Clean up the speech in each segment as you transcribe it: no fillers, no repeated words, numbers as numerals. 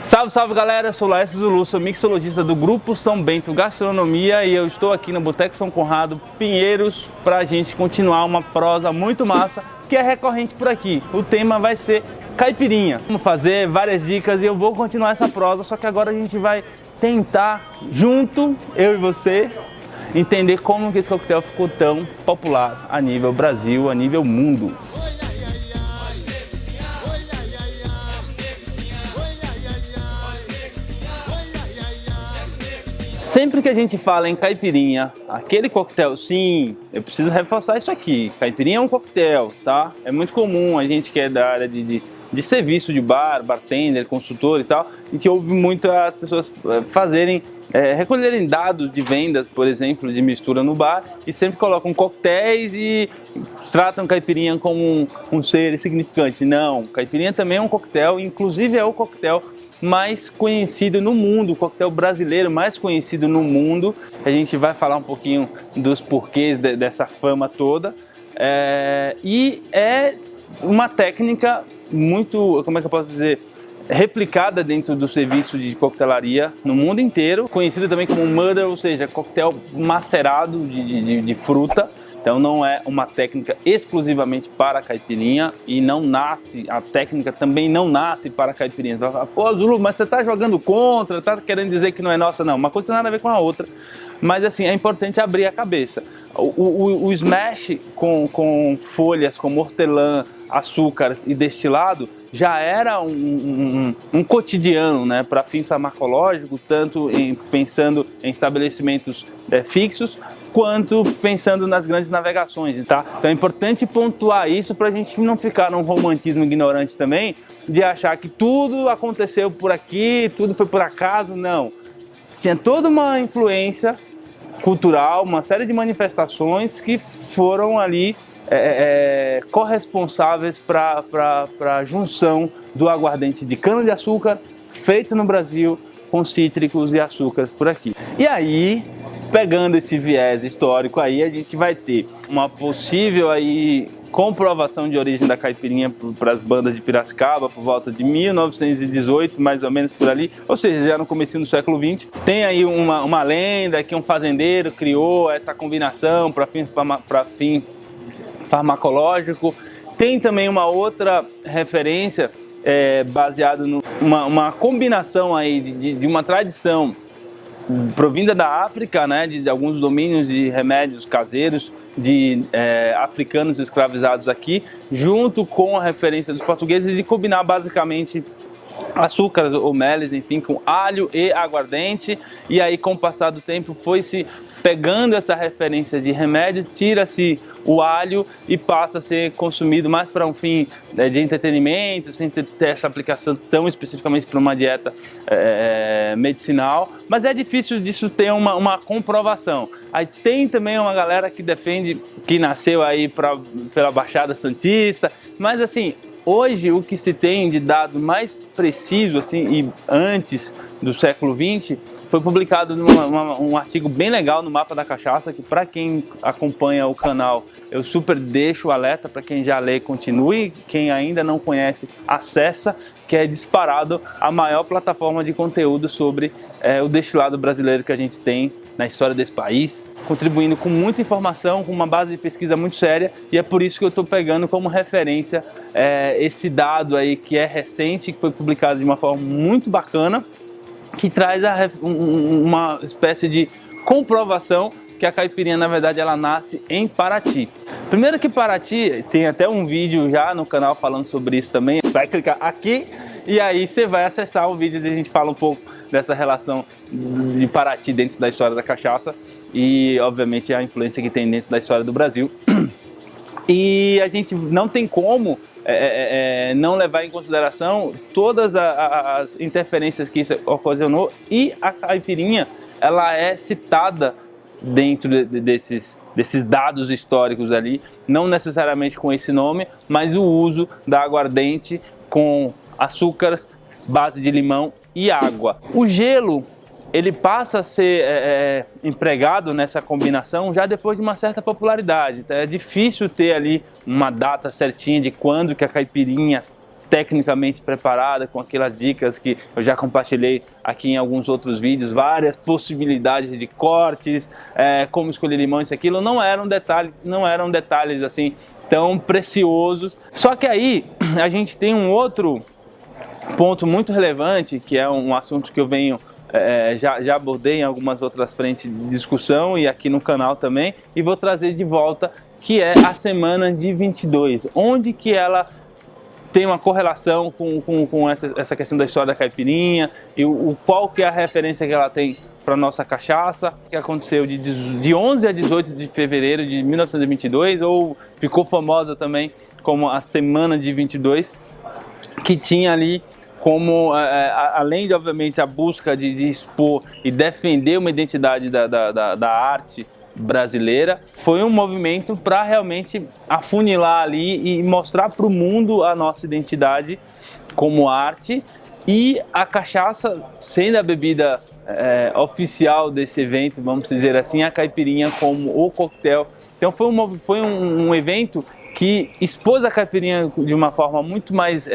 Salve, salve galera, eu sou o Laércio Zulu, sou mixologista do Grupo São Bento Gastronomia e eu estou aqui no Boteco São Conrado, Pinheiros, pra gente continuar uma prosa muito massa que é recorrente por aqui. O tema vai ser caipirinha. Vamos fazer várias dicas e eu vou continuar essa prosa, só que agora a gente vai tentar, junto, eu e você, entender como que esse coquetel ficou tão popular a nível Brasil, a nível mundo. Sempre que a gente fala em caipirinha, aquele coquetel, sim, eu preciso reforçar isso aqui, caipirinha é um coquetel, tá? É muito comum a gente que é da área de serviço de bar, bartender, consultor e tal, a gente ouve muitas pessoas recolherem dados de vendas, por exemplo, de mistura no bar e sempre colocam coquetéis e tratam caipirinha como um ser insignificante. Não, caipirinha também é um coquetel, inclusive é o coquetel mais conhecido no mundo, o coquetel brasileiro mais conhecido no mundo. A gente vai falar um pouquinho dos porquês dessa fama toda. E é uma técnica muito, como é que eu posso dizer, replicada dentro do serviço de coquetelaria no mundo inteiro, conhecido também como mudder, ou seja, coquetel macerado de fruta. Então não é uma técnica exclusivamente para caipirinha e não nasce, a técnica também não nasce para caipirinha. Você vai falar, pô Zulu, mas você está jogando contra, está querendo dizer que não é nossa? Não, uma coisa tem nada a ver com a outra. Mas assim, é importante abrir a cabeça. O smash com folhas como hortelã, açúcares e destilado já era um cotidiano, né, para fins farmacológicos, tanto pensando em estabelecimentos fixos, quanto pensando nas grandes navegações, tá? Então é importante pontuar isso para a gente não ficar num romantismo ignorante também, de achar que tudo aconteceu por aqui, tudo foi por acaso. Não. Tinha toda uma influência cultural, uma série de manifestações que foram ali corresponsáveis para a junção do aguardente de cana-de-açúcar feito no Brasil com cítricos e açúcares por aqui. E aí, pegando esse viés histórico aí, a gente vai ter uma possível aí comprovação de origem da caipirinha para as bandas de Piracicaba por volta de 1918, mais ou menos por ali, ou seja, já no comecinho do século XX. Tem aí uma lenda que um fazendeiro criou essa combinação para fim farmacológico. Tem também uma outra referência baseada numa combinação aí de uma tradição provinda da África, né, de alguns domínios de remédios caseiros de africanos escravizados aqui, junto com a referência dos portugueses, e combinar basicamente açúcares ou meles, enfim, com alho e aguardente. E aí, com o passar do tempo, foi-se pegando essa referência de remédio, tira-se o alho e passa a ser consumido mais para um fim de entretenimento, sem ter essa aplicação tão especificamente para uma dieta medicinal. Mas é difícil disso ter uma comprovação. Aí tem também uma galera que defende que nasceu aí pela Baixada Santista, mas assim, hoje o que se tem de dado mais preciso, assim, e antes do século XX, foi publicado um artigo bem legal no Mapa da Cachaça, que para quem acompanha o canal, eu super deixo o alerta, para quem já lê, continue, quem ainda não conhece, acessa, que é disparado a maior plataforma de conteúdo sobre o destilado brasileiro que a gente tem na história desse país, contribuindo com muita informação, com uma base de pesquisa muito séria, e é por isso que eu estou pegando como referência esse dado aí que é recente, que foi publicado de uma forma muito bacana, que traz uma espécie de comprovação que a caipirinha, na verdade, ela nasce em Paraty. Primeiro que Paraty, tem até um vídeo já no canal falando sobre isso também, vai clicar aqui e aí você vai acessar o vídeo onde a gente fala um pouco dessa relação de Paraty dentro da história da cachaça e, obviamente, a influência que tem dentro da história do Brasil. E a gente não tem como não levar em consideração todas as interferências que isso ocasionou, e a caipirinha, ela é citada dentro desses dados históricos ali, não necessariamente com esse nome, mas o uso da aguardente com açúcares, base de limão e água. O gelo, ele passa a ser empregado nessa combinação já depois de uma certa popularidade. Então é difícil ter ali uma data certinha de quando que a caipirinha tecnicamente preparada, com aquelas dicas que eu já compartilhei aqui em alguns outros vídeos, várias possibilidades de cortes, como escolher limão, isso, aquilo, não eram detalhes assim tão preciosos. Só que aí a gente tem um outro ponto muito relevante, que é um assunto que eu venho já abordei em algumas outras frentes de discussão e aqui no canal também, e vou trazer de volta, que é a semana de 22, onde que ela tem uma correlação com essa questão da história da caipirinha e qual que é a referência que ela tem para nossa cachaça, que aconteceu de 11 a 18 de fevereiro de 1922, ou ficou famosa também como a semana de 22, que tinha ali como, além de obviamente a busca de expor e defender uma identidade da arte brasileira, foi um movimento para realmente afunilar ali e mostrar para o mundo a nossa identidade como arte, e a cachaça sendo a bebida oficial desse evento, vamos dizer assim, a caipirinha como o coquetel. Então foi um evento que expôs a caipirinha de uma forma muito mais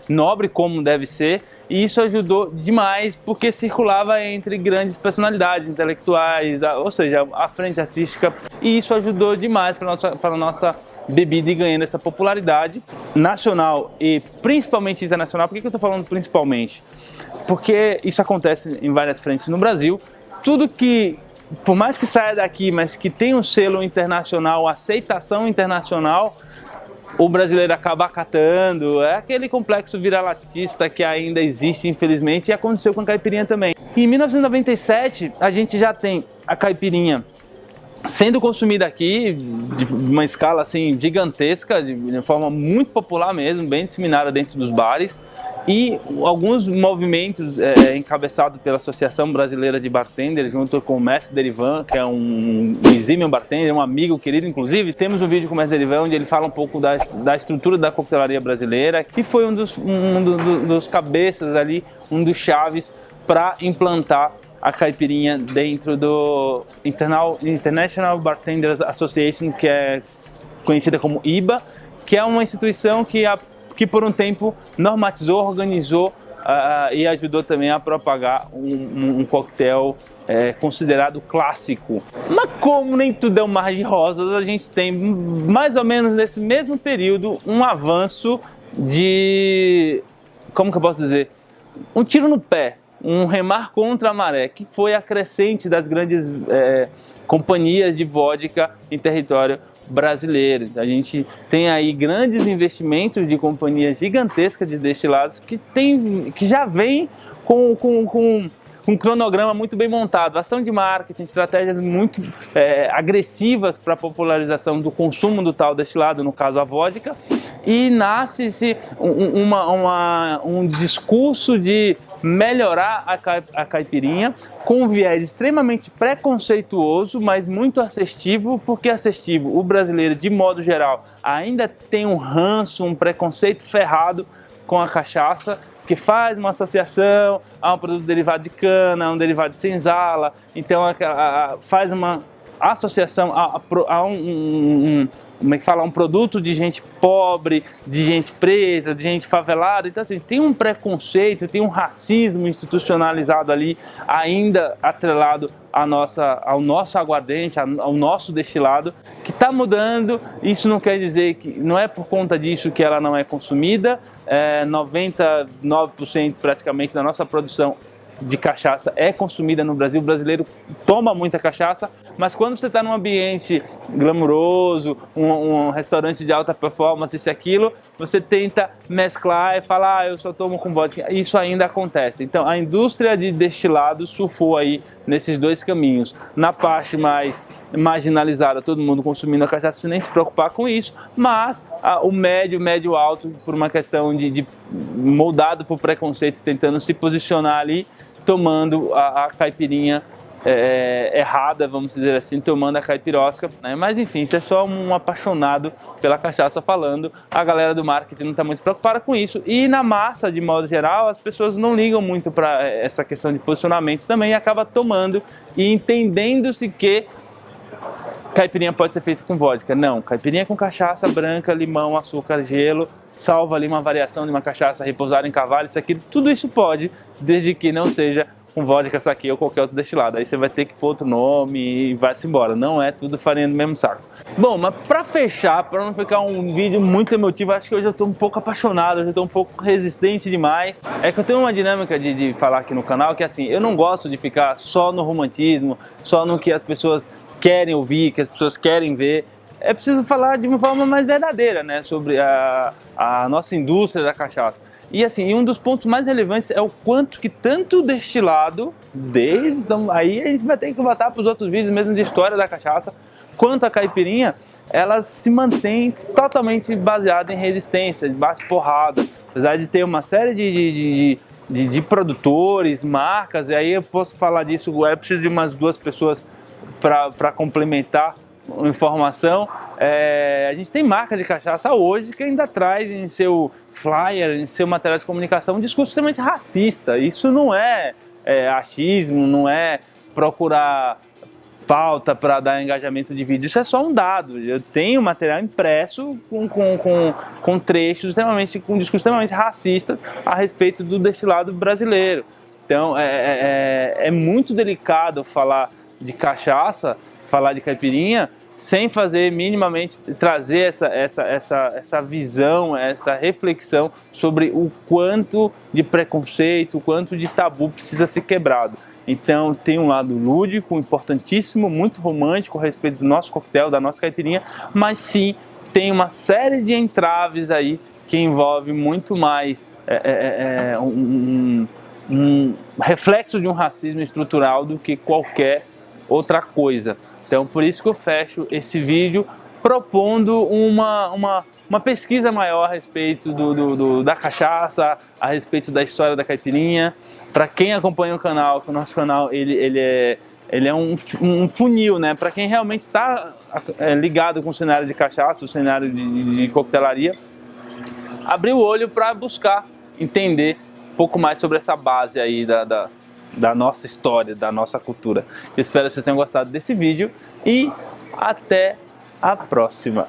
nobre, como deve ser, e isso ajudou demais porque circulava entre grandes personalidades intelectuais, ou seja, a frente artística, e isso ajudou demais para a nossa bebida ir ganhando essa popularidade nacional e principalmente internacional. Por que eu estou falando principalmente? Porque isso acontece em várias frentes no Brasil. Tudo que, por mais que saia daqui, mas que tem um selo internacional, aceitação internacional, o brasileiro acaba acatando. É aquele complexo vira-latista que ainda existe, infelizmente, e aconteceu com a caipirinha também. Em 1997, a gente já tem a caipirinha sendo consumida aqui de uma escala assim gigantesca, de forma muito popular mesmo, bem disseminada dentro dos bares, e alguns movimentos encabeçados pela Associação Brasileira de Bartenders, junto com o Mestre Derivan, que é um exímio bartender, um amigo querido. Inclusive temos um vídeo com o Mestre Derivan onde ele fala um pouco da estrutura da coquetelaria brasileira, que foi um dos cabeças ali, um dos chaves para implantar a caipirinha dentro do International Bartenders Association, que é conhecida como IBA, que é uma instituição que por um tempo normatizou, organizou e ajudou também a propagar um coquetel considerado clássico. Mas como nem tudo é um mar de rosas, a gente tem mais ou menos nesse mesmo período um avanço de, como que eu posso dizer, um tiro no pé, um remar contra a maré, que foi a crescente das grandes companhias de vodka em território brasileiro. A gente tem aí grandes investimentos de companhias gigantescas de destilados que já vem com um cronograma muito bem montado, ação de marketing, estratégias muito agressivas para a popularização do consumo do tal destilado, no caso a vodka, e nasce-se um discurso de melhorar a caipirinha com um viés extremamente preconceituoso, mas muito assertivo. Porque assertivo? O brasileiro, de modo geral, ainda tem um ranço, um preconceito ferrado com a cachaça, que faz uma associação a um produto derivado de cana, a um derivado de senzala, então faz uma associação a um produto de gente pobre, de gente preta, de gente favelada. Então assim, tem um preconceito, tem um racismo institucionalizado ali, ainda atrelado ao nosso aguardente, ao nosso destilado, que está mudando. Isso não quer dizer que, não é por conta disso que ela não é consumida. 99% praticamente da nossa produção de cachaça é consumida no Brasil. O brasileiro toma muita cachaça, mas quando você está num ambiente glamuroso, um restaurante de alta performance, isso e aquilo, você tenta mesclar e falar, eu só tomo com vodka. Isso ainda acontece. Então a indústria de destilados surfou aí nesses dois caminhos. Na parte mais marginalizada, todo mundo consumindo a cachaça sem nem se preocupar com isso, mas o médio alto, por uma questão de moldado por preconceito, tentando se posicionar ali, tomando a caipirinha errada, vamos dizer assim, tomando a caipirosca, né? Mas enfim, isso é só um apaixonado pela cachaça falando. A galera do marketing não está muito preocupada com isso, e na massa, de modo geral, as pessoas não ligam muito para essa questão de posicionamento também, e acaba tomando e entendendo-se que caipirinha pode ser feita com vodka. Não, caipirinha com cachaça branca, limão, açúcar, gelo, salva ali uma variação de uma cachaça repousada em carvalho, isso aqui, tudo isso pode, desde que não seja com vodka, saquê ou qualquer outro destilado. Aí você vai ter que pôr outro nome e vai-se embora. Não é tudo farinha do mesmo saco. Bom, mas pra fechar, pra não ficar um vídeo muito emotivo, acho que hoje eu tô um pouco apaixonado, eu tô um pouco resistente demais. É que eu tenho uma dinâmica de falar aqui no canal que assim, eu não gosto de ficar só no romantismo, só no que as pessoas querem ouvir, que as pessoas querem ver. É preciso falar de uma forma mais verdadeira, né, sobre a nossa indústria da cachaça. E assim, um dos pontos mais relevantes é o quanto que tanto destilado, aí a gente vai ter que voltar para os outros vídeos mesmo de história da cachaça, quanto a caipirinha, ela se mantém totalmente baseada em resistência, de base porrada. Apesar de ter uma série de produtores, marcas, e aí eu posso falar disso, eu preciso de umas 2 pessoas para complementar informação. A gente tem marcas de cachaça hoje que ainda traz em seu flyer, em seu material de comunicação um discurso extremamente racista. Isso não é achismo, não é procurar pauta para dar engajamento de vídeo, isso é só um dado. Eu tenho material impresso com trechos com um discurso extremamente racista a respeito do destilado brasileiro. Então é muito delicado falar de cachaça, falar de caipirinha, sem fazer minimamente, trazer essa visão, essa reflexão sobre o quanto de preconceito, o quanto de tabu precisa ser quebrado. Então tem um lado lúdico, importantíssimo, muito romântico a respeito do nosso coquetel, da nossa caipirinha, mas sim, tem uma série de entraves aí que envolve muito mais um reflexo de um racismo estrutural do que qualquer outra coisa. Então por isso que eu fecho esse vídeo propondo uma pesquisa maior a respeito da cachaça, a respeito da história da caipirinha. Para quem acompanha o canal, que o nosso canal ele é um funil, né? Para quem realmente está ligado com o cenário de cachaça, o cenário de coquetelaria, abrir o olho para buscar entender um pouco mais sobre essa base aí da nossa história, da nossa cultura. Espero que vocês tenham gostado desse vídeo e até a próxima.